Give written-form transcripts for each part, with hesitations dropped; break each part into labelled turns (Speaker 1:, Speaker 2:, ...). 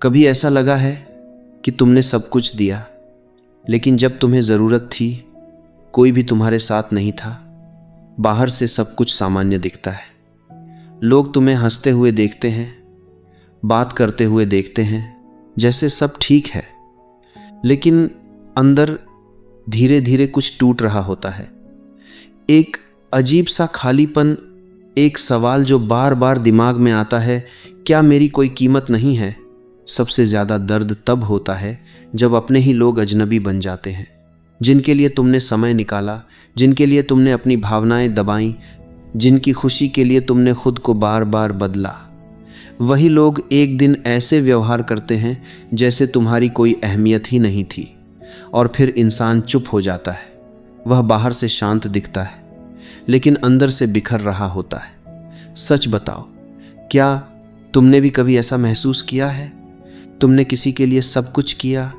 Speaker 1: कभी ऐसा लगा है कि तुमने सब कुछ दिया, लेकिन जब तुम्हें ज़रूरत थी कोई भी तुम्हारे साथ नहीं था। बाहर से सब कुछ सामान्य दिखता है, लोग तुम्हें हंसते हुए देखते हैं, बात करते हुए देखते हैं, जैसे सब ठीक है, लेकिन अंदर धीरे धीरे कुछ टूट रहा होता है। एक अजीब सा खालीपन, एक सवाल जो बार बार दिमाग में आता है, क्या मेरी कोई कीमत नहीं है। सबसे ज़्यादा दर्द तब होता है जब अपने ही लोग अजनबी बन जाते हैं, जिनके लिए तुमने समय निकाला, जिनके लिए तुमने अपनी भावनाएं दबाईं, जिनकी खुशी के लिए तुमने खुद को बार बार बदला। वही लोग एक दिन ऐसे व्यवहार करते हैं जैसे तुम्हारी कोई अहमियत ही नहीं थी, और फिर इंसान चुप हो जाता है। वह बाहर से शांत दिखता है, लेकिन अंदर से बिखर रहा होता है। सच बताओ, क्या तुमने भी कभी ऐसा महसूस किया है? तुमने किसी के लिए सब कुछ किया,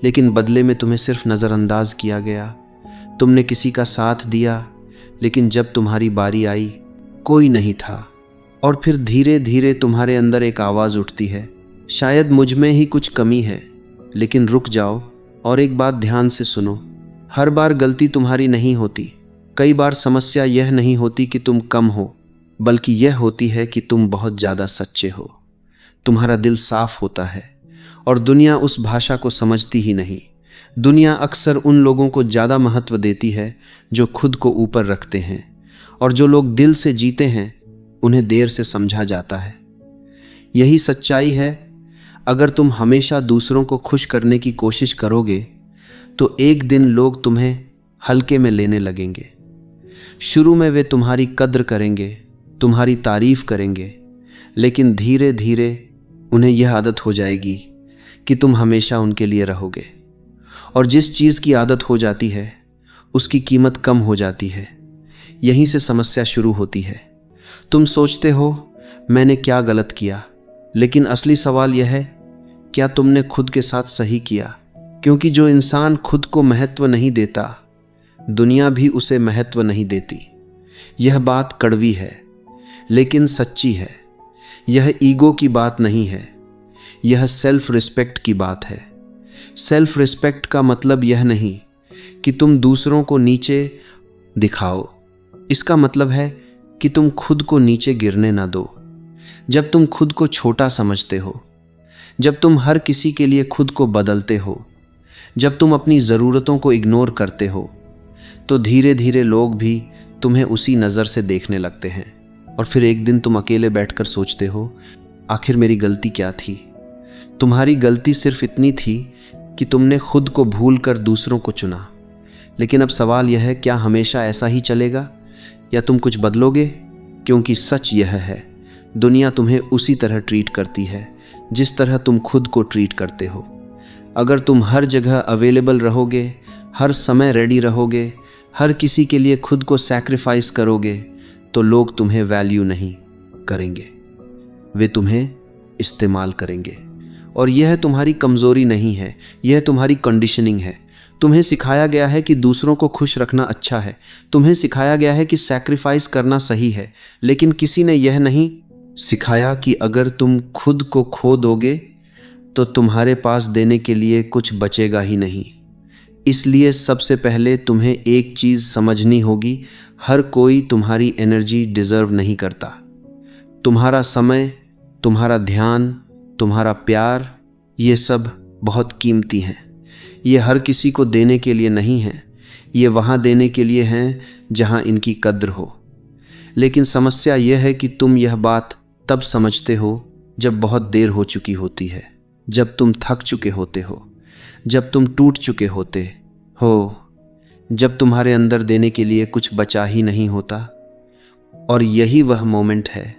Speaker 1: लेकिन बदले में तुम्हें सिर्फ नज़रअंदाज किया गया। तुमने किसी का साथ दिया, लेकिन जब तुम्हारी बारी आई कोई नहीं था। और फिर धीरे धीरे तुम्हारे अंदर एक आवाज़ उठती है, शायद मुझ में ही कुछ कमी है। लेकिन रुक जाओ और एक बात ध्यान से सुनो। हर बार गलती तुम्हारी नहीं होती। कई बार समस्या यह नहीं होती कि तुम कम हो, बल्कि यह होती है कि तुम बहुत ज़्यादा सच्चे हो। तुम्हारा दिल साफ होता है और दुनिया उस भाषा को समझती ही नहीं। दुनिया अक्सर उन लोगों को ज़्यादा महत्व देती है जो खुद को ऊपर रखते हैं, और जो लोग दिल से जीते हैं उन्हें देर से समझा जाता है। यही सच्चाई है। अगर तुम हमेशा दूसरों को खुश करने की कोशिश करोगे तो एक दिन लोग तुम्हें हल्के में लेने लगेंगे। शुरू में वे तुम्हारी कद्र करेंगे, तुम्हारी तारीफ करेंगे, लेकिन धीरे धीरे उन्हें यह आदत हो जाएगी कि तुम हमेशा उनके लिए रहोगे। और जिस चीज़ की आदत हो जाती है उसकी कीमत कम हो जाती है। यहीं से समस्या शुरू होती है। तुम सोचते हो मैंने क्या गलत किया, लेकिन असली सवाल यह है, क्या तुमने खुद के साथ सही किया? क्योंकि जो इंसान खुद को महत्व नहीं देता, दुनिया भी उसे महत्व नहीं देती। यह बात कड़वी है, लेकिन सच्ची है। यह ईगो की बात नहीं है, यह सेल्फ रिस्पेक्ट की बात है। सेल्फ रिस्पेक्ट का मतलब यह नहीं कि तुम दूसरों को नीचे दिखाओ। इसका मतलब है कि तुम खुद को नीचे गिरने ना दो। जब तुम खुद को छोटा समझते हो, जब तुम हर किसी के लिए खुद को बदलते हो, जब तुम अपनी ज़रूरतों को इग्नोर करते हो, तो धीरे धीरे लोग भी तुम्हें उसी नज़र से देखने लगते हैं। और फिर एक दिन तुम अकेले बैठकर सोचते हो, आखिर मेरी गलती क्या थी? तुम्हारी गलती सिर्फ इतनी थी कि तुमने खुद को भूलकर दूसरों को चुना। लेकिन अब सवाल यह है, क्या हमेशा ऐसा ही चलेगा या तुम कुछ बदलोगे? क्योंकि सच यह है, दुनिया तुम्हें उसी तरह ट्रीट करती है जिस तरह तुम खुद को ट्रीट करते हो। अगर तुम हर जगह अवेलेबल रहोगे, हर समय रेडी रहोगे, हर किसी के लिए खुद को सैक्रिफाइस करोगे, तो लोग तुम्हें वैल्यू नहीं करेंगे, वे तुम्हें इस्तेमाल करेंगे। और यह तुम्हारी कमज़ोरी नहीं है, यह तुम्हारी कंडीशनिंग है। तुम्हें सिखाया गया है कि दूसरों को खुश रखना अच्छा है, तुम्हें सिखाया गया है कि सैक्रिफाइस करना सही है, लेकिन किसी ने यह नहीं सिखाया कि अगर तुम खुद को खो दोगे तो तुम्हारे पास देने के लिए कुछ बचेगा ही नहीं। इसलिए सबसे पहले तुम्हें एक चीज़ समझनी होगी, हर कोई तुम्हारी एनर्जी डिज़र्व नहीं करता। तुम्हारा समय, तुम्हारा ध्यान, तुम्हारा प्यार, ये सब बहुत कीमती हैं। ये हर किसी को देने के लिए नहीं है, ये वहाँ देने के लिए हैं जहाँ इनकी कद्र हो। लेकिन समस्या यह है कि तुम यह बात तब समझते हो जब बहुत देर हो चुकी होती है, जब तुम थक चुके होते हो, जब तुम टूट चुके होते हो, जब तुम्हारे अंदर देने के लिए कुछ बचा ही नहीं होता। और यही वह मोमेंट है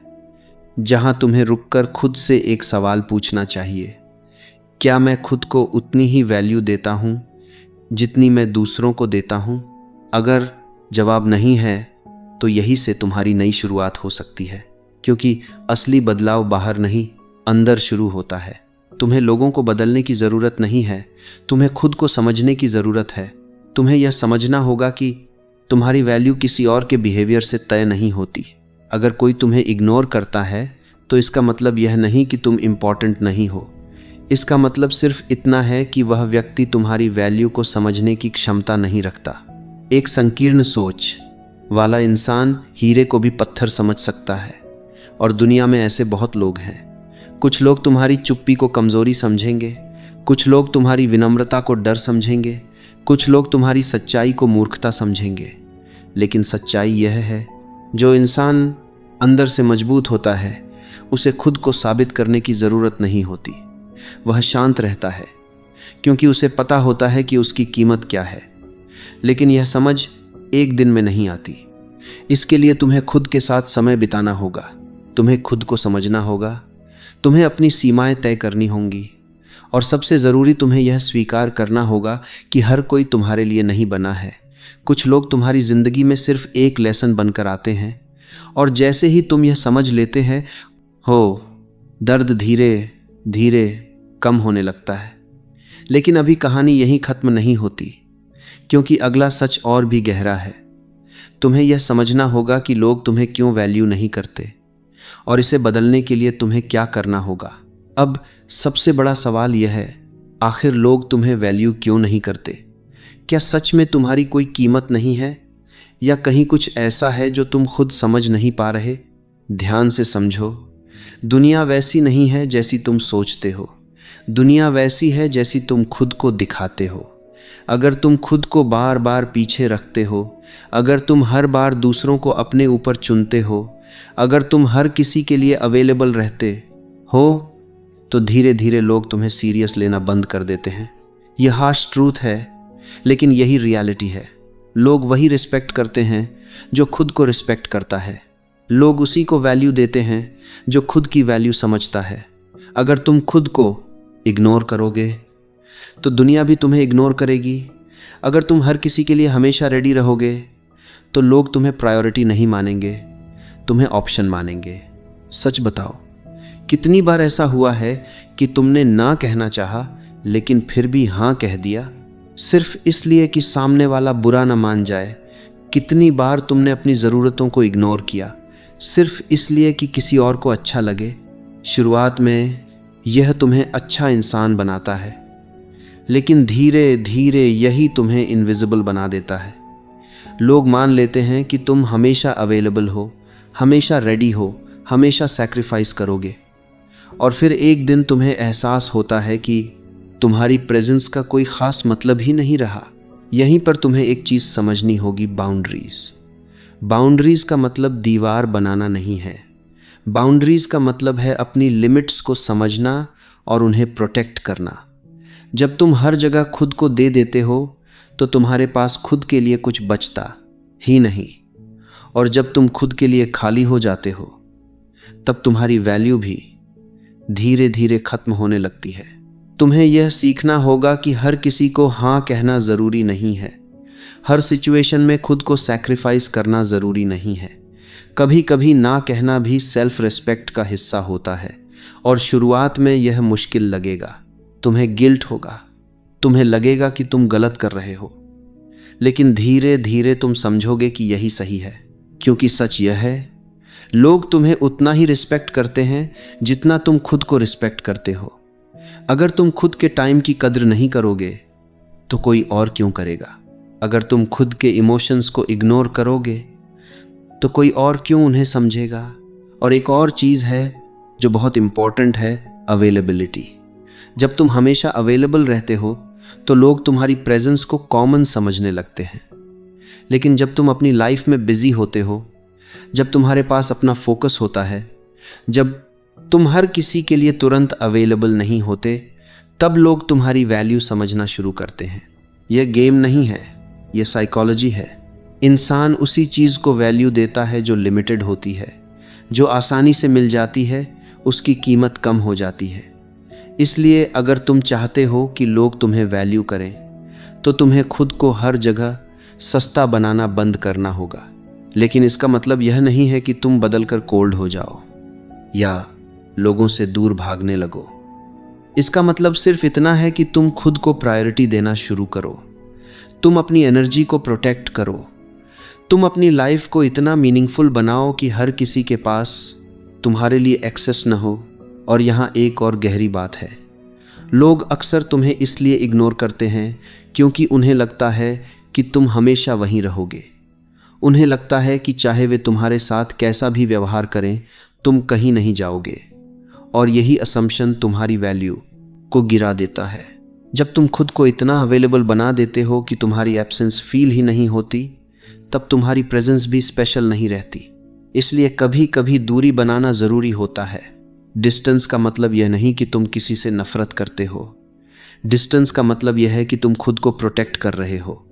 Speaker 1: जहां तुम्हें रुककर खुद से एक सवाल पूछना चाहिए, क्या मैं खुद को उतनी ही वैल्यू देता हूं जितनी मैं दूसरों को देता हूं? अगर जवाब नहीं है तो यही से तुम्हारी नई शुरुआत हो सकती है, क्योंकि असली बदलाव बाहर नहीं, अंदर शुरू होता है। तुम्हें लोगों को बदलने की ज़रूरत नहीं है, तुम्हें खुद को समझने की ज़रूरत है। तुम्हें यह समझना होगा कि तुम्हारी वैल्यू किसी और के बिहेवियर से तय नहीं होती। अगर कोई तुम्हें इग्नोर करता है तो इसका मतलब यह नहीं कि तुम इम्पॉर्टेंट नहीं हो, इसका मतलब सिर्फ इतना है कि वह व्यक्ति तुम्हारी वैल्यू को समझने की क्षमता नहीं रखता। एक संकीर्ण सोच वाला इंसान हीरे को भी पत्थर समझ सकता है, और दुनिया में ऐसे बहुत लोग हैं। कुछ लोग तुम्हारी चुप्पी को कमजोरी समझेंगे, कुछ लोग तुम्हारी विनम्रता को डर समझेंगे, कुछ लोग तुम्हारी सच्चाई को मूर्खता समझेंगे। लेकिन सच्चाई यह है, जो इंसान अंदर से मजबूत होता है उसे खुद को साबित करने की ज़रूरत नहीं होती। वह शांत रहता है क्योंकि उसे पता होता है कि उसकी कीमत क्या है। लेकिन यह समझ एक दिन में नहीं आती। इसके लिए तुम्हें खुद के साथ समय बिताना होगा, तुम्हें खुद को समझना होगा, तुम्हें अपनी सीमाएं तय करनी होंगी, और सबसे ज़रूरी तुम्हें यह स्वीकार करना होगा कि हर कोई तुम्हारे लिए नहीं बना है। कुछ लोग तुम्हारी ज़िंदगी में सिर्फ एक लेसन बनकर आते हैं, और जैसे ही तुम यह समझ लेते हैं दर्द धीरे धीरे कम होने लगता है। लेकिन अभी कहानी यहीं ख़त्म नहीं होती, क्योंकि अगला सच और भी गहरा है। तुम्हें यह समझना होगा कि लोग तुम्हें क्यों वैल्यू नहीं करते, और इसे बदलने के लिए तुम्हें क्या करना होगा। अब सबसे बड़ा सवाल यह है, आखिर लोग तुम्हें वैल्यू क्यों नहीं करते? क्या सच में तुम्हारी कोई कीमत नहीं है, या कहीं कुछ ऐसा है जो तुम खुद समझ नहीं पा रहे? ध्यान से समझो, दुनिया वैसी नहीं है जैसी तुम सोचते हो। दुनिया वैसी है जैसी तुम खुद को दिखाते हो। अगर तुम खुद को बार बार पीछे रखते हो, अगर तुम हर बार दूसरों को अपने ऊपर चुनते हो, अगर तुम हर किसी के लिए अवेलेबल रहते हो, तो धीरे धीरे लोग तुम्हें सीरियस लेना बंद कर देते हैं। यह हार्श ट्रूथ है, लेकिन यही रियलिटी है। लोग वही रिस्पेक्ट करते हैं जो खुद को रिस्पेक्ट करता है। लोग उसी को वैल्यू देते हैं जो खुद की वैल्यू समझता है। अगर तुम खुद को इग्नोर करोगे तो दुनिया भी तुम्हें इग्नोर करेगी। अगर तुम हर किसी के लिए हमेशा रेडी रहोगे तो लोग तुम्हें प्रायोरिटी नहीं मानेंगे, तुम्हें ऑप्शन मानेंगे। सच बताओ, कितनी बार ऐसा हुआ है कि तुमने ना कहना चाहा लेकिन फिर भी हाँ कह दिया, सिर्फ इसलिए कि सामने वाला बुरा ना मान जाए? कितनी बार तुमने अपनी ज़रूरतों को इग्नोर किया सिर्फ इसलिए कि किसी और को अच्छा लगे? शुरुआत में यह तुम्हें अच्छा इंसान बनाता है, लेकिन धीरे धीरे यही तुम्हें इनविजिबल बना देता है। लोग मान लेते हैं कि तुम हमेशा अवेलेबल हो, हमेशा रेडी हो, हमेशा सैक्रिफाइस करोगे, और फिर एक दिन तुम्हें एहसास होता है कि तुम्हारी प्रेजेंस का कोई ख़ास मतलब ही नहीं रहा। यहीं पर तुम्हें एक चीज़ समझनी होगी, बाउंड्रीज़ का मतलब दीवार बनाना नहीं है। बाउंड्रीज़ का मतलब है अपनी लिमिट्स को समझना और उन्हें प्रोटेक्ट करना। जब तुम हर जगह खुद को दे देते हो तो तुम्हारे पास खुद के लिए कुछ बचता ही नहीं, और जब तुम खुद के लिए खाली हो जाते हो तब तुम्हारी वैल्यू भी धीरे धीरे खत्म होने लगती है। तुम्हें यह सीखना होगा कि हर किसी को हाँ कहना ज़रूरी नहीं है। हर सिचुएशन में खुद को सैक्रिफाइस करना ज़रूरी नहीं है। कभी कभी ना कहना भी सेल्फ रिस्पेक्ट का हिस्सा होता है, और शुरुआत में यह मुश्किल लगेगा। तुम्हें गिल्ट होगा, तुम्हें लगेगा कि तुम गलत कर रहे हो, लेकिन धीरे धीरे तुम समझोगे कि यही सही है। क्योंकि सच यह है, लोग तुम्हें उतना ही रिस्पेक्ट करते हैं जितना तुम खुद को रिस्पेक्ट करते हो। अगर तुम खुद के टाइम की कद्र नहीं करोगे तो कोई और क्यों करेगा? अगर तुम खुद के इमोशंस को इग्नोर करोगे तो कोई और क्यों उन्हें समझेगा? और एक और चीज़ है जो बहुत इम्पॉर्टेंट है, अवेलेबिलिटी। जब तुम हमेशा अवेलेबल रहते हो तो लोग तुम्हारी प्रेजेंस को कॉमन समझने लगते हैं। लेकिन जब तुम अपनी लाइफ में बिजी होते हो, जब तुम्हारे पास अपना फोकस होता है, जब तुम हर किसी के लिए तुरंत अवेलेबल नहीं होते, तब लोग तुम्हारी वैल्यू समझना शुरू करते हैं। यह गेम नहीं है, यह साइकोलॉजी है। इंसान उसी चीज़ को वैल्यू देता है जो लिमिटेड होती है। जो आसानी से मिल जाती है उसकी कीमत कम हो जाती है। इसलिए अगर तुम चाहते हो कि लोग तुम्हें वैल्यू करें तो तुम्हें खुद को हर जगह सस्ता बनाना बंद करना होगा। लेकिन इसका मतलब यह नहीं है कि तुम बदलकर कोल्ड हो जाओ या लोगों से दूर भागने लगो। इसका मतलब सिर्फ इतना है कि तुम खुद को प्रायोरिटी देना शुरू करो। तुम अपनी एनर्जी को प्रोटेक्ट करो। तुम अपनी लाइफ को इतना मीनिंगफुल बनाओ कि हर किसी के पास तुम्हारे लिए एक्सेस न हो। और यहाँ एक और गहरी बात है, लोग अक्सर तुम्हें इसलिए इग्नोर करते हैं क्योंकि उन्हें लगता है कि तुम हमेशा वहीं रहोगे। उन्हें लगता है कि चाहे वे तुम्हारे साथ कैसा भी व्यवहार करें, तुम कहीं नहीं जाओगे। और यही असम्पशन तुम्हारी वैल्यू को गिरा देता है। जब तुम खुद को इतना अवेलेबल बना देते हो कि तुम्हारी एब्सेंस फील ही नहीं होती, तब तुम्हारी प्रेजेंस भी स्पेशल नहीं रहती। इसलिए कभी कभी दूरी बनाना ज़रूरी होता है। डिस्टेंस का मतलब यह नहीं कि तुम किसी से नफरत करते हो। डिस्टेंस का मतलब यह है कि तुम खुद को प्रोटेक्ट कर रहे हो,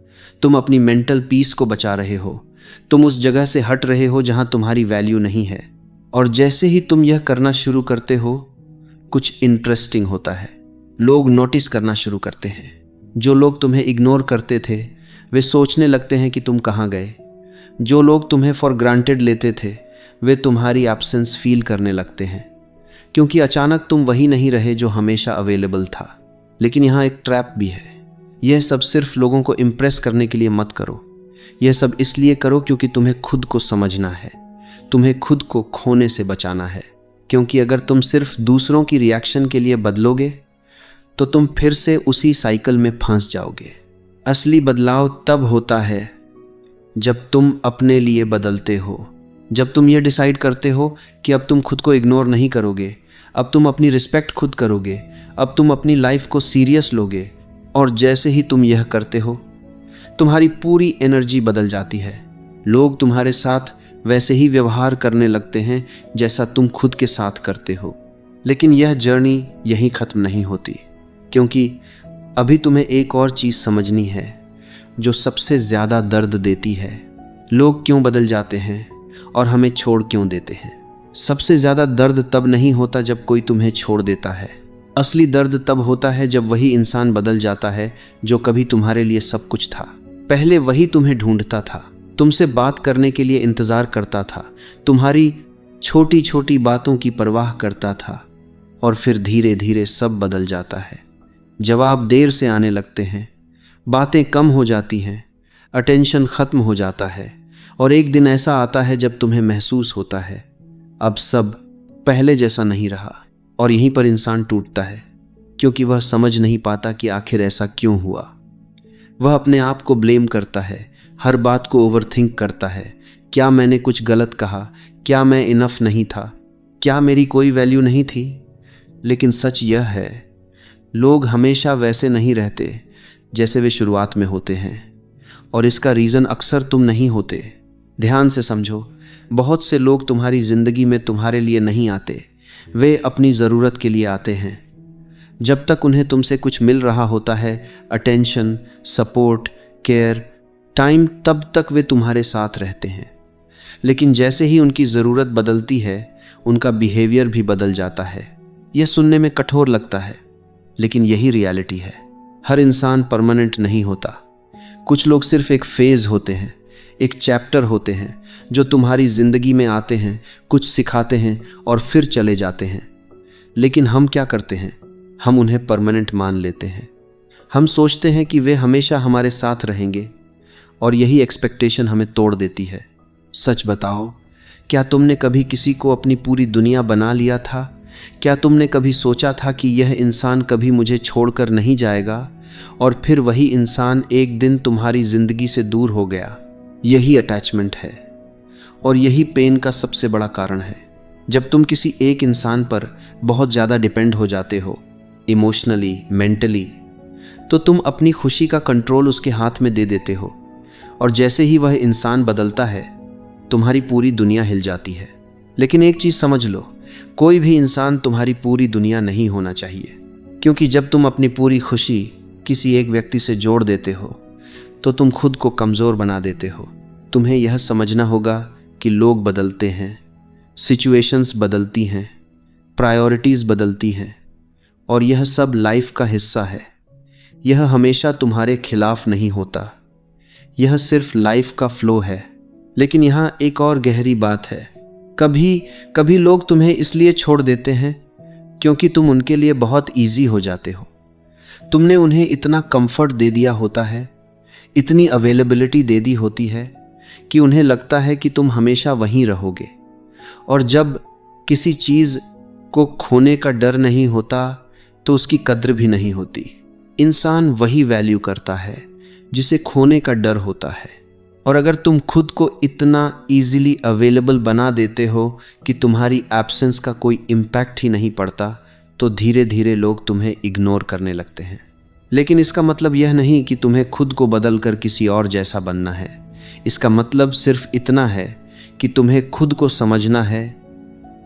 Speaker 1: तुम अपनी मेंटल पीस को बचा रहे हो, तुम उस जगह से हट रहे हो जहां तुम्हारी वैल्यू नहीं है। और जैसे ही तुम यह करना शुरू करते हो, कुछ इंटरेस्टिंग होता है। लोग नोटिस करना शुरू करते हैं। जो लोग तुम्हें इग्नोर करते थे, वे सोचने लगते हैं कि तुम कहाँ गए। जो लोग तुम्हें फॉर ग्रांटेड लेते थे, वे तुम्हारी एब्सेंस फील करने लगते हैं, क्योंकि अचानक तुम वही नहीं रहे जो हमेशा अवेलेबल था। लेकिन यहाँ एक ट्रैप भी है। यह सब सिर्फ लोगों को इम्प्रेस करने के लिए मत करो। यह सब इसलिए करो क्योंकि तुम्हें खुद को समझना है, तुम्हें खुद को खोने से बचाना है। क्योंकि अगर तुम सिर्फ दूसरों की रिएक्शन के लिए बदलोगे, तो तुम फिर से उसी साइकिल में फंस जाओगे। असली बदलाव तब होता है जब तुम अपने लिए बदलते हो, जब तुम ये डिसाइड करते हो कि अब तुम खुद को इग्नोर नहीं करोगे, अब तुम अपनी रिस्पेक्ट खुद करोगे, अब तुम अपनी लाइफ को सीरियस लोगे। और जैसे ही तुम यह करते हो, तुम्हारी पूरी एनर्जी बदल जाती है। लोग तुम्हारे साथ वैसे ही व्यवहार करने लगते हैं जैसा तुम खुद के साथ करते हो। लेकिन यह जर्नी यहीं ख़त्म नहीं होती, क्योंकि अभी तुम्हें एक और चीज़ समझनी है जो सबसे ज़्यादा दर्द देती है। लोग क्यों बदल जाते हैं और हमें छोड़ क्यों देते हैं? सबसे ज़्यादा दर्द तब नहीं होता जब कोई तुम्हें छोड़ देता है। असली दर्द तब होता है जब वही इंसान बदल जाता है जो कभी तुम्हारे लिए सब कुछ था। पहले वही तुम्हें ढूंढता था, तुमसे बात करने के लिए इंतज़ार करता था, तुम्हारी छोटी छोटी बातों की परवाह करता था। और फिर धीरे धीरे सब बदल जाता है। जवाब देर से आने लगते हैं, बातें कम हो जाती हैं, अटेंशन ख़त्म हो जाता है। और एक दिन ऐसा आता है जब तुम्हें महसूस होता है अब सब पहले जैसा नहीं रहा। और यहीं पर इंसान टूटता है, क्योंकि वह समझ नहीं पाता कि आखिर ऐसा क्यों हुआ। वह अपने आप को ब्लेम करता है, हर बात को ओवरथिंक करता है। क्या मैंने कुछ गलत कहा? क्या मैं इनफ नहीं था? क्या मेरी कोई वैल्यू नहीं थी? लेकिन सच यह है, लोग हमेशा वैसे नहीं रहते जैसे वे शुरुआत में होते हैं। और इसका रीज़न अक्सर तुम नहीं होते। ध्यान से समझो, बहुत से लोग तुम्हारी ज़िंदगी में तुम्हारे लिए नहीं आते, वे अपनी ज़रूरत के लिए आते हैं। जब तक उन्हें तुमसे कुछ मिल रहा होता है, अटेंशन, सपोर्ट, केयर, टाइम, तब तक वे तुम्हारे साथ रहते हैं। लेकिन जैसे ही उनकी ज़रूरत बदलती है, उनका बिहेवियर भी बदल जाता है। यह सुनने में कठोर लगता है, लेकिन यही रियलिटी है। हर इंसान परमानेंट नहीं होता। कुछ लोग सिर्फ एक फेज़ होते हैं, एक चैप्टर होते हैं जो तुम्हारी ज़िंदगी में आते हैं, कुछ सिखाते हैं और फिर चले जाते हैं। लेकिन हम क्या करते हैं? हम उन्हें परमानेंट मान लेते हैं। हम सोचते हैं कि वे हमेशा हमारे साथ रहेंगे, और यही एक्सपेक्टेशन हमें तोड़ देती है। सच बताओ, क्या तुमने कभी किसी को अपनी पूरी दुनिया बना लिया था? क्या तुमने कभी सोचा था कि यह इंसान कभी मुझे छोड़कर नहीं जाएगा, और फिर वही इंसान एक दिन तुम्हारी ज़िंदगी से दूर हो गया? यही अटैचमेंट है, और यही पेन का सबसे बड़ा कारण है। जब तुम किसी एक इंसान पर बहुत ज़्यादा डिपेंड हो जाते हो, इमोशनली, मेंटली, तो तुम अपनी खुशी का कंट्रोल उसके हाथ में दे देते हो। और जैसे ही वह इंसान बदलता है, तुम्हारी पूरी दुनिया हिल जाती है। लेकिन एक चीज़ समझ लो, कोई भी इंसान तुम्हारी पूरी दुनिया नहीं होना चाहिए। क्योंकि जब तुम अपनी पूरी खुशी किसी एक व्यक्ति से जोड़ देते हो, तो तुम खुद को कमज़ोर बना देते हो। तुम्हें यह समझना होगा कि लोग बदलते हैं, सिचुएशंस बदलती हैं, प्रायोरिटीज़ बदलती हैं, और यह सब लाइफ का हिस्सा है। यह हमेशा तुम्हारे खिलाफ नहीं होता, यह सिर्फ लाइफ का फ्लो है। लेकिन यहाँ एक और गहरी बात है, कभी कभी लोग तुम्हें इसलिए छोड़ देते हैं क्योंकि तुम उनके लिए बहुत ईजी हो जाते हो। तुमने उन्हें इतना कंफर्ट दे दिया होता है, इतनी अवेलेबिलिटी दे दी होती है कि उन्हें लगता है कि तुम हमेशा वहीं रहोगे। और जब किसी चीज़ को खोने का डर नहीं होता, तो उसकी कद्र भी नहीं होती। इंसान वही वैल्यू करता है जिसे खोने का डर होता है। और अगर तुम खुद को इतना इजीली अवेलेबल बना देते हो कि तुम्हारी एब्सेंस का कोई इम्पैक्ट ही नहीं पड़ता, तो धीरे धीरे लोग तुम्हें इग्नोर करने लगते हैं। लेकिन इसका मतलब यह नहीं कि तुम्हें खुद को बदल कर किसी और जैसा बनना है। इसका मतलब सिर्फ इतना है कि तुम्हें खुद को समझना है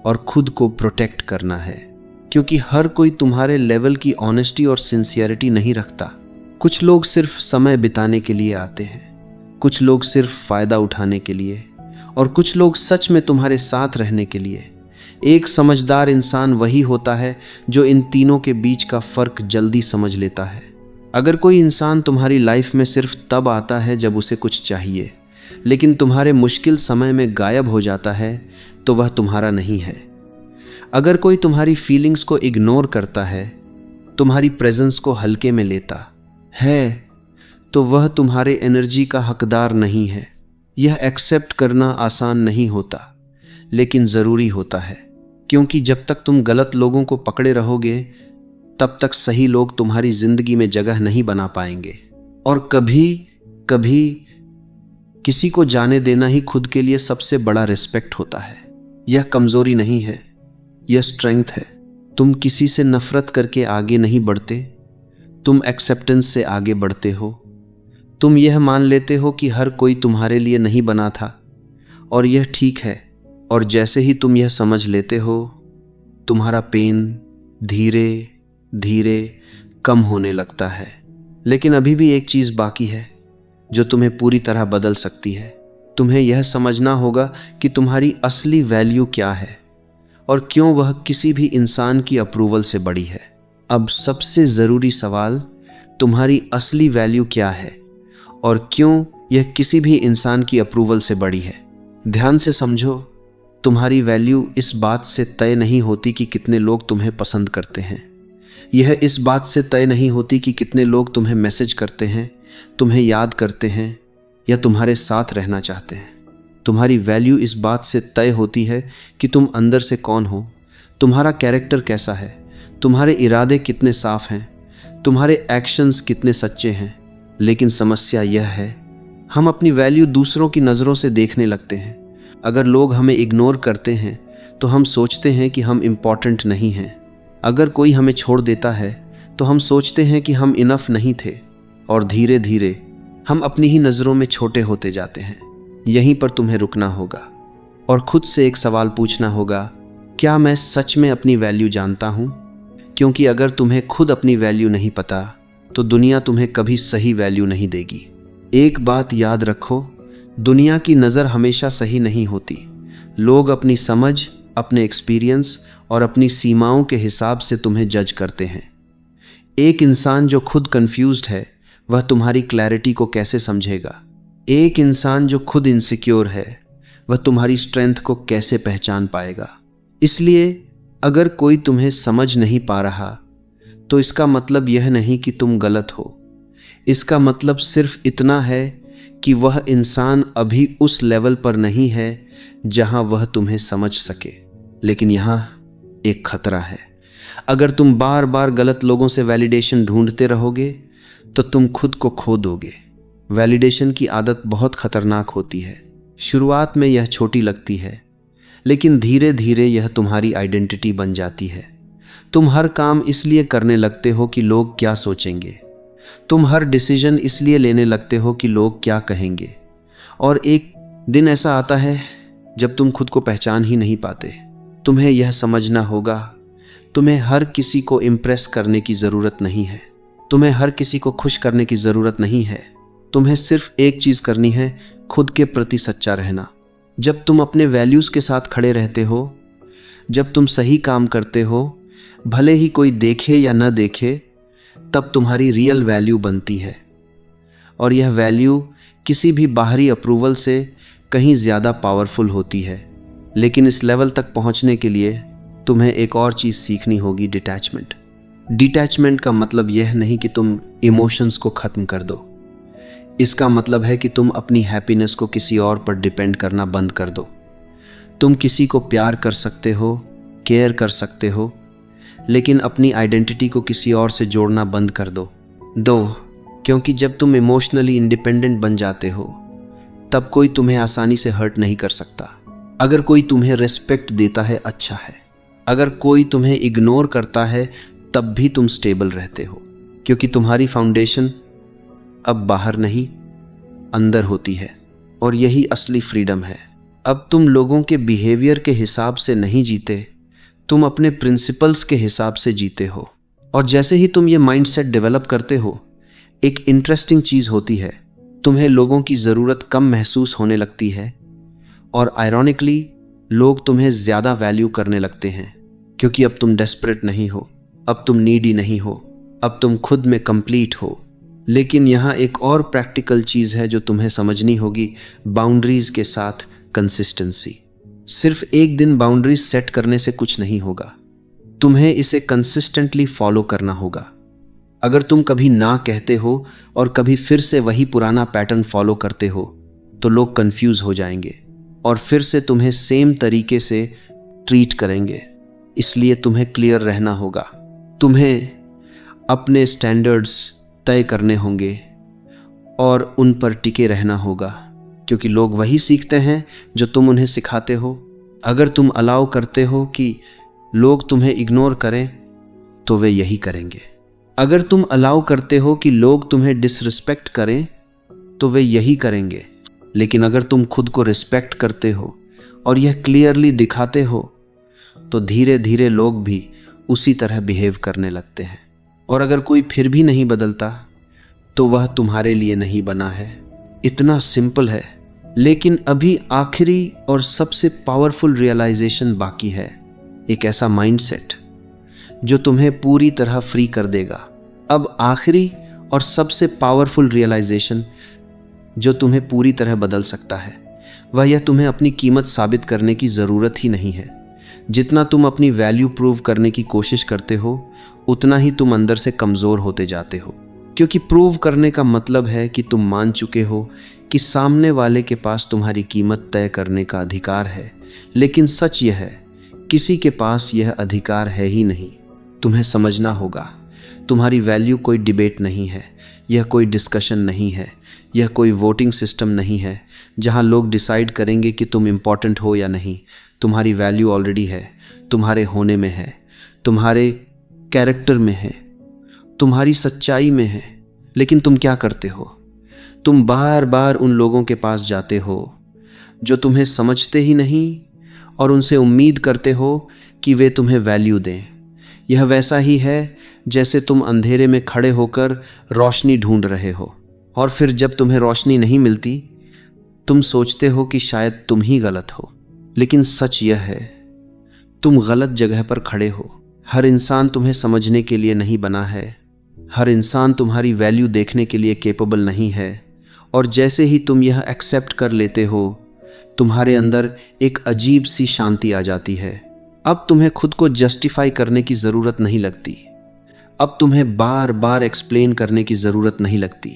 Speaker 1: और खुद को प्रोटेक्ट करना है। क्योंकि हर कोई तुम्हारे लेवल की ऑनेस्टी और सिंसियरिटी नहीं रखता। कुछ लोग सिर्फ समय बिताने के लिए आते हैं, कुछ लोग सिर्फ फायदा उठाने के लिए, और कुछ लोग सच में तुम्हारे साथ रहने के लिए। एक समझदार इंसान वही होता है जो इन तीनों के बीच का फर्क जल्दी समझ लेता है। अगर कोई इंसान तुम्हारी लाइफ में सिर्फ तब आता है जब उसे कुछ चाहिए, लेकिन तुम्हारे मुश्किल समय में गायब हो जाता है, तो वह तुम्हारा नहीं है। अगर कोई तुम्हारी फीलिंग्स को इग्नोर करता है, तुम्हारी प्रेजेंस को हल्के में लेता है, तो वह तुम्हारे एनर्जी का हकदार नहीं है। यह एक्सेप्ट करना आसान नहीं होता, लेकिन ज़रूरी होता है। क्योंकि जब तक तुम गलत लोगों को पकड़े रहोगे, तब तक सही लोग तुम्हारी ज़िंदगी में जगह नहीं बना पाएंगे। और कभी कभी किसी को जाने देना ही खुद के लिए सबसे बड़ा रिस्पेक्ट होता है। यह कमज़ोरी नहीं है, यह स्ट्रेंथ है। तुम किसी से नफरत करके आगे नहीं बढ़ते, तुम एक्सेप्टेंस से आगे बढ़ते हो। तुम यह मान लेते हो कि हर कोई तुम्हारे लिए नहीं बना था, और यह ठीक है। और जैसे ही तुम यह समझ लेते हो, तुम्हारा पेन धीरे धीरे कम होने लगता है। लेकिन अभी भी एक चीज़ बाकी है जो तुम्हें पूरी तरह बदल सकती है। तुम्हें यह समझना होगा कि तुम्हारी असली वैल्यू क्या है और क्यों वह किसी भी इंसान की अप्रूवल से बड़ी है। अब सबसे ज़रूरी सवाल, तुम्हारी असली वैल्यू क्या है और क्यों यह किसी भी इंसान की अप्रूवल से बड़ी है। ध्यान से समझो, तुम्हारी वैल्यू इस बात से तय नहीं होती कि कितने लोग तुम्हें पसंद करते हैं। यह इस बात से तय नहीं होती कि कितने लोग तुम्हें मैसेज करते हैं, तुम्हें याद करते हैं या तुम्हारे साथ रहना चाहते हैं। तुम्हारी वैल्यू इस बात से तय होती है कि तुम अंदर से कौन हो, तुम्हारा कैरेक्टर कैसा है, तुम्हारे इरादे कितने साफ हैं, तुम्हारे एक्शंस कितने सच्चे हैं। लेकिन समस्या यह है, हम अपनी वैल्यू दूसरों की नज़रों से देखने लगते हैं। अगर लोग हमें इग्नोर करते हैं तो हम सोचते हैं कि हम इम्पॉर्टेंट नहीं हैं। अगर कोई हमें छोड़ देता है तो हम सोचते हैं कि हम इनफ नहीं थे, और धीरे धीरे हम अपनी ही नज़रों में छोटे होते जाते हैं। यहीं पर तुम्हें रुकना होगा और खुद से एक सवाल पूछना होगा, क्या मैं सच में अपनी वैल्यू जानता हूँ? क्योंकि अगर तुम्हें खुद अपनी वैल्यू नहीं पता तो दुनिया तुम्हें कभी सही वैल्यू नहीं देगी। एक बात याद रखो, दुनिया की नज़र हमेशा सही नहीं होती। लोग अपनी समझ, अपने एक्सपीरियंस और अपनी सीमाओं के हिसाब से तुम्हें जज करते हैं। एक इंसान जो खुद कंफ्यूज्ड है, वह तुम्हारी क्लैरिटी को कैसे समझेगा? एक इंसान जो खुद इनसिक्योर है, वह तुम्हारी स्ट्रेंथ को कैसे पहचान पाएगा? इसलिए अगर कोई तुम्हें समझ नहीं पा रहा, तो इसका मतलब यह नहीं कि तुम गलत हो। इसका मतलब सिर्फ इतना है कि वह इंसान अभी उस लेवल पर नहीं है जहां वह तुम्हें समझ सके। लेकिन यहाँ एक खतरा है। अगर तुम बार बार गलत लोगों से वैलिडेशन ढूंढते रहोगे तो तुम खुद को खो दोगे। वैलिडेशन की आदत बहुत खतरनाक होती है। शुरुआत में यह छोटी लगती है, लेकिन धीरे धीरे यह तुम्हारी आइडेंटिटी बन जाती है। तुम हर काम इसलिए करने लगते हो कि लोग क्या सोचेंगे। तुम हर डिसीजन इसलिए लेने लगते हो कि लोग क्या कहेंगे। और एक दिन ऐसा आता है जब तुम खुद को पहचान ही नहीं पाते। तुम्हें यह समझना होगा, तुम्हें हर किसी को इम्प्रेस करने की ज़रूरत नहीं है। तुम्हें हर किसी को खुश करने की ज़रूरत नहीं है। तुम्हें सिर्फ एक चीज़ करनी है, खुद के प्रति सच्चा रहना। जब तुम अपने वैल्यूज़ के साथ खड़े रहते हो, जब तुम सही काम करते हो, भले ही कोई देखे या न देखे, तब तुम्हारी रियल वैल्यू बनती है। और यह वैल्यू किसी भी बाहरी अप्रूवल से कहीं ज़्यादा पावरफुल होती है। लेकिन इस लेवल तक पहुंचने के लिए तुम्हें एक और चीज़ सीखनी होगी, डिटैचमेंट। डिटैचमेंट का मतलब यह नहीं कि तुम इमोशंस को ख़त्म कर दो। इसका मतलब है कि तुम अपनी हैप्पीनेस को किसी और पर डिपेंड करना बंद कर दो। तुम किसी को प्यार कर सकते हो, केयर कर सकते हो, लेकिन अपनी आइडेंटिटी को किसी और से जोड़ना बंद कर दो। क्योंकि जब तुम इमोशनली इंडिपेंडेंट बन जाते हो तब कोई तुम्हें आसानी से हर्ट नहीं कर सकता। अगर कोई तुम्हें रिस्पेक्ट देता है अच्छा है, अगर कोई तुम्हें इग्नोर करता है तब भी तुम स्टेबल रहते हो, क्योंकि तुम्हारी फाउंडेशन अब बाहर नहीं अंदर होती है। और यही असली फ्रीडम है। अब तुम लोगों के बिहेवियर के हिसाब से नहीं जीते, तुम अपने प्रिंसिपल्स के हिसाब से जीते हो। और जैसे ही तुम ये माइंडसेट डेवलप करते हो, एक इंटरेस्टिंग चीज़ होती है, तुम्हें लोगों की ज़रूरत कम महसूस होने लगती है और आयरॉनिकली लोग तुम्हें ज़्यादा वैल्यू करने लगते हैं, क्योंकि अब तुम डेस्परेट नहीं हो, अब तुम नीडी नहीं हो, अब तुम खुद में कंप्लीट हो। लेकिन यहाँ एक और प्रैक्टिकल चीज़ है जो तुम्हें समझनी होगी, बाउंड्रीज के साथ कंसिस्टेंसी। सिर्फ एक दिन बाउंड्रीज सेट करने से कुछ नहीं होगा, तुम्हें इसे कंसिस्टेंटली फॉलो करना होगा। अगर तुम कभी ना कहते हो और कभी फिर से वही पुराना पैटर्न फॉलो करते हो तो लोग कंफ्यूज हो जाएंगे और फिर से तुम्हें सेम तरीके से ट्रीट करेंगे। इसलिए तुम्हें क्लियर रहना होगा, तुम्हें अपने स्टैंडर्ड्स तय करने होंगे और उन पर टिके रहना होगा, क्योंकि लोग वही सीखते हैं जो तुम उन्हें सिखाते हो। अगर तुम अलाउ करते हो कि लोग तुम्हें इग्नोर करें तो वे यही करेंगे। अगर तुम अलाउ करते हो कि लोग तुम्हें डिसरिस्पेक्ट करें तो वे यही करेंगे। लेकिन अगर तुम खुद को रिस्पेक्ट करते हो और यह क्लियरली दिखाते हो तो धीरे धीरे लोग भी उसी तरह बिहेव करने लगते हैं। और अगर कोई फिर भी नहीं बदलता तो वह तुम्हारे लिए नहीं बना है। इतना सिंपल है। लेकिन अभी आखिरी और सबसे पावरफुल रियलाइजेशन बाकी है, एक ऐसा माइंडसेट जो तुम्हें पूरी तरह फ्री कर देगा। अब आखिरी और सबसे पावरफुल रियलाइजेशन जो तुम्हें पूरी तरह बदल सकता है, वह यह तुम्हें अपनी कीमत साबित करने की ज़रूरत ही नहीं है। जितना तुम अपनी वैल्यू प्रूव करने की कोशिश करते हो उतना ही तुम अंदर से कमज़ोर होते जाते हो, क्योंकि प्रूव करने का मतलब है कि तुम मान चुके हो कि सामने वाले के पास तुम्हारी कीमत तय करने का अधिकार है। लेकिन सच यह है, किसी के पास यह अधिकार है ही नहीं। तुम्हें समझना होगा, तुम्हारी वैल्यू कोई डिबेट नहीं है, यह कोई डिस्कशन नहीं है, यह कोई वोटिंग सिस्टम नहीं है जहां लोग डिसाइड करेंगे कि तुम इम्पॉर्टेंट हो या नहीं। तुम्हारी वैल्यू ऑलरेडी है, तुम्हारे होने में है, तुम्हारे कैरेक्टर में है, तुम्हारी सच्चाई में है। लेकिन तुम क्या करते हो? तुम बार बार उन लोगों के पास जाते हो जो तुम्हें समझते ही नहीं और उनसे उम्मीद करते हो कि वे तुम्हें वैल्यू दें। यह वैसा ही है जैसे तुम अंधेरे में खड़े होकर रोशनी ढूंढ रहे हो और फिर जब तुम्हें रोशनी नहीं मिलती तुम सोचते हो कि शायद तुम ही गलत हो। लेकिन सच यह है, तुम गलत जगह पर खड़े हो। हर इंसान तुम्हें समझने के लिए नहीं बना है, हर इंसान तुम्हारी वैल्यू देखने के लिए कैपेबल नहीं है। और जैसे ही तुम यह एक्सेप्ट कर लेते हो, तुम्हारे अंदर एक अजीब सी शांति आ जाती है। अब तुम्हें खुद को जस्टिफाई करने की ज़रूरत नहीं लगती, अब तुम्हें बार बार एक्सप्लेन करने की ज़रूरत नहीं लगती,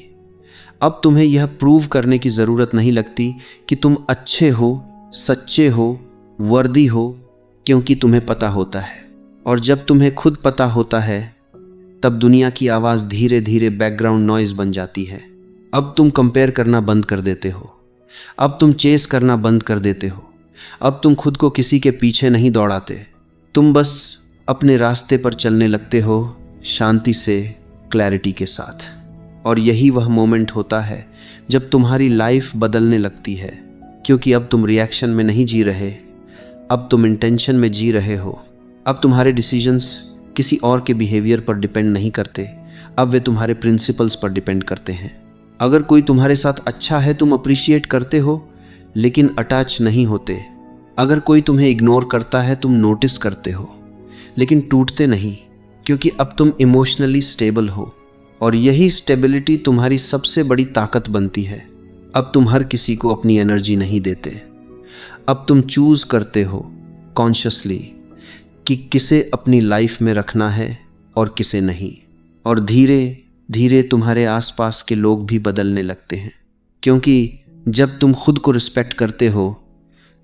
Speaker 1: अब तुम्हें यह प्रूव करने की ज़रूरत नहीं लगती कि तुम अच्छे हो, सच्चे हो, वर्दी हो, क्योंकि तुम्हें पता होता है। और जब तुम्हें खुद पता होता है तब दुनिया की आवाज़ धीरे धीरे बैकग्राउंड नॉइज़ बन जाती है। अब तुम कंपेयर करना बंद कर देते हो, अब तुम चेस करना बंद कर देते हो, अब तुम खुद को किसी के पीछे नहीं दौड़ाते, तुम बस अपने रास्ते पर चलने लगते हो, शांति से, क्लैरिटी के साथ। और यही वह मोमेंट होता है जब तुम्हारी लाइफ बदलने लगती है, क्योंकि अब तुम रिएक्शन में नहीं जी रहे, अब तुम इंटेंशन में जी रहे हो। अब तुम्हारे डिसीजंस किसी और के बिहेवियर पर डिपेंड नहीं करते, अब वे तुम्हारे प्रिंसिपल्स पर डिपेंड करते हैं। अगर कोई तुम्हारे साथ अच्छा है तुम अप्रिशिएट करते हो लेकिन अटैच नहीं होते। अगर कोई तुम्हें इग्नोर करता है तुम नोटिस करते हो लेकिन टूटते नहीं, क्योंकि अब तुम इमोशनली स्टेबल हो। और यही स्टेबिलिटी तुम्हारी सबसे बड़ी ताकत बनती है। अब तुम हर किसी को अपनी एनर्जी नहीं देते, अब तुम चूज करते हो कॉन्शियसली कि किसे अपनी लाइफ में रखना है और किसे नहीं। और धीरे धीरे तुम्हारे आसपास के लोग भी बदलने लगते हैं, क्योंकि जब तुम खुद को रिस्पेक्ट करते हो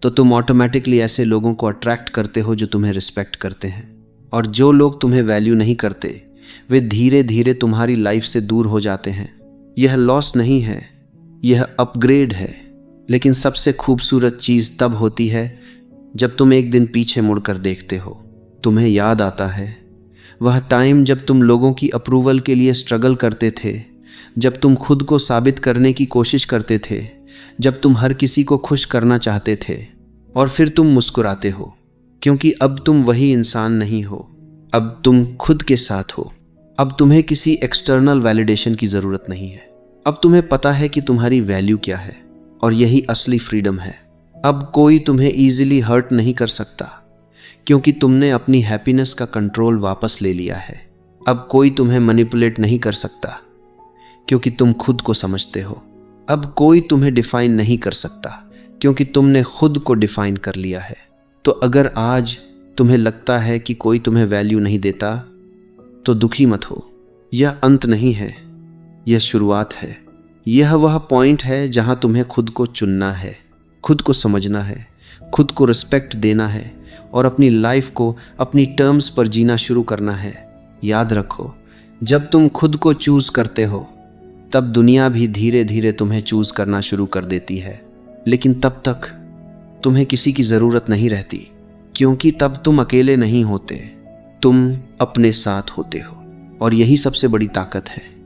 Speaker 1: तो तुम ऑटोमेटिकली ऐसे लोगों को अट्रैक्ट करते हो जो तुम्हें रिस्पेक्ट करते हैं। और जो लोग तुम्हें वैल्यू नहीं करते वे धीरे धीरे तुम्हारी लाइफ से दूर हो जाते हैं। यह लॉस नहीं है, यह अपग्रेड है। लेकिन सबसे खूबसूरत चीज़ तब होती है जब तुम एक दिन पीछे मुड़कर देखते हो। तुम्हें याद आता है वह टाइम जब तुम लोगों की अप्रूवल के लिए स्ट्रगल करते थे, जब तुम खुद को साबित करने की कोशिश करते थे, जब तुम हर किसी को खुश करना चाहते थे। और फिर तुम मुस्कुराते हो, क्योंकि अब तुम वही इंसान नहीं हो। अब तुम खुद के साथ हो। अब तुम्हें किसी एक्सटर्नल वैलिडेशन की ज़रूरत नहीं है। अब तुम्हें पता है कि तुम्हारी वैल्यू क्या है, और यही असली फ्रीडम है। अब कोई तुम्हें ईजिली हर्ट नहीं कर सकता, क्योंकि तुमने अपनी हैप्पीनेस का कंट्रोल वापस ले लिया है। अब कोई तुम्हें मैनिपुलेट नहीं कर सकता, क्योंकि तुम खुद को समझते हो। अब कोई तुम्हें डिफाइन नहीं कर सकता, क्योंकि तुमने खुद को डिफाइन कर लिया है। तो अगर आज तुम्हें लगता है कि कोई तुम्हें वैल्यू नहीं देता, तो दुखी मत हो। यह अंत नहीं है, यह शुरुआत है। यह वह पॉइंट है जहां तुम्हें खुद को चुनना है, खुद को समझना है, खुद को रिस्पेक्ट देना है और अपनी लाइफ को अपनी टर्म्स पर जीना शुरू करना है। याद रखो, जब तुम खुद को चूज करते हो तब दुनिया भी धीरे धीरे तुम्हें चूज करना शुरू कर देती है। लेकिन तब तक तुम्हें किसी की ज़रूरत नहीं रहती, क्योंकि तब तुम अकेले नहीं होते, तुम अपने साथ होते हो। और यही सबसे बड़ी ताकत है।